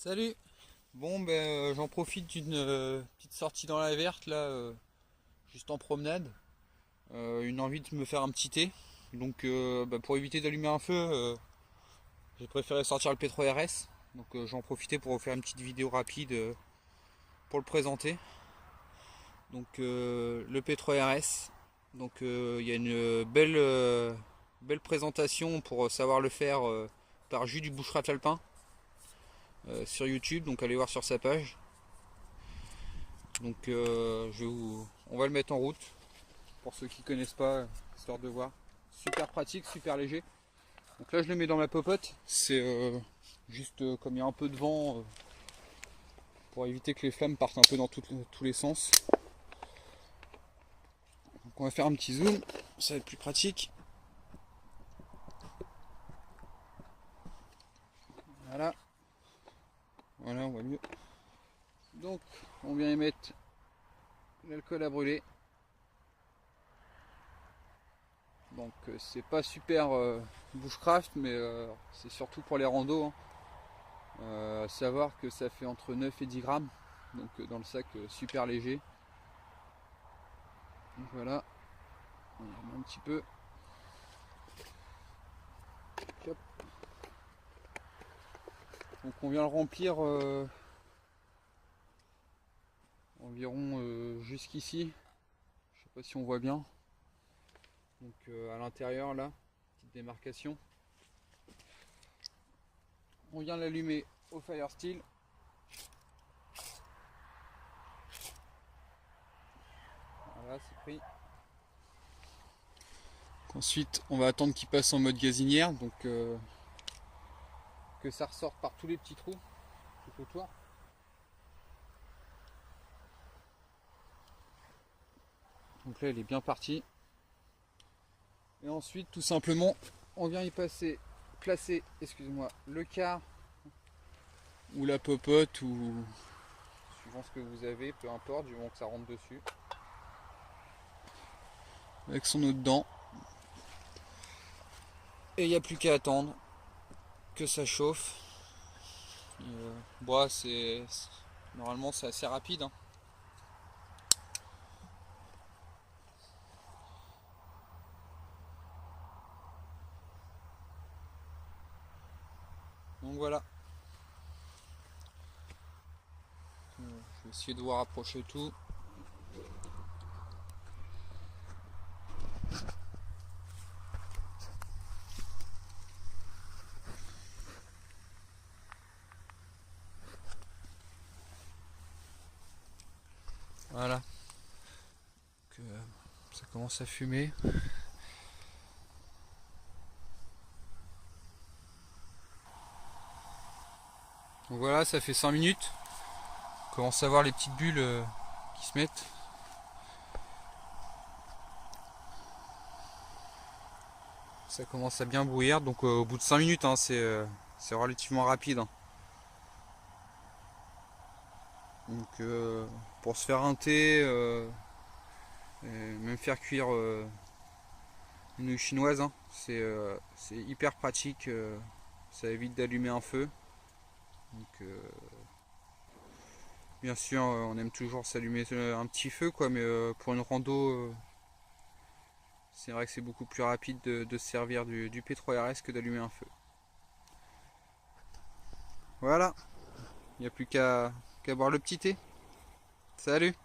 Salut. Bon ben j'en profite d'une petite sortie dans la verte là, juste en promenade. Une envie de me faire un petit thé. Donc pour éviter d'allumer un feu, j'ai préféré sortir le P3RS. Donc j'en profitais pour vous faire une petite vidéo rapide pour le présenter. Donc le P3RS. Donc il y a une belle présentation pour savoir le faire par Jus du Boucherat Alpin sur YouTube. Donc allez voir sur sa page. Donc on va le mettre en route pour ceux qui connaissent pas, histoire de voir. Super pratique, super léger. Donc là je le mets dans ma popote. C'est juste comme il y a un peu de vent pour éviter que les flammes partent un peu dans tous les sens. Donc on va faire un petit zoom, ça va être plus pratique. Voilà. Voilà, on voit mieux. Donc on vient y mettre l'alcool à brûler. Donc c'est pas super bushcraft, mais c'est surtout pour les randos, hein. À savoir que ça fait entre 9 et 10 grammes, donc dans le sac super léger. Donc voilà, on met un petit peu. Hop. Donc on vient le remplir environ jusqu'ici. Je sais pas si on voit bien. Donc à l'intérieur là, petite démarcation. On vient l'allumer au fire steel. Voilà, c'est pris. Ensuite, on va attendre qu'il passe en mode gazinière, donc que ça ressorte par tous les petits trous tout autour. Donc là, il est bien parti. Et ensuite, tout simplement, on vient y placer, excusez-moi, le quart ou la popote ou suivant ce que vous avez, peu importe, du moment que ça rentre dessus. Avec son eau dedans. Et il n'y a plus qu'à attendre que ça chauffe. Bon, normalement c'est assez rapide, hein. Donc voilà. Je vais essayer de vous rapprocher tout. Voilà. Que ça commence à fumer. Donc voilà, ça fait 5 minutes. On commence à voir les petites bulles qui se mettent. Ça commence à bien brouillir, donc au bout de 5 minutes, hein, c'est relativement rapide, hein. Donc pour se faire un thé, et même faire cuire une nouille chinoise, hein, c'est hyper pratique, ça évite d'allumer un feu. Donc bien sûr on aime toujours s'allumer un petit feu quoi, mais pour une rando c'est vrai que c'est beaucoup plus rapide de se servir du P3RS que d'allumer un feu. Voilà, il n'y a plus qu'à boire le petit thé. Salut!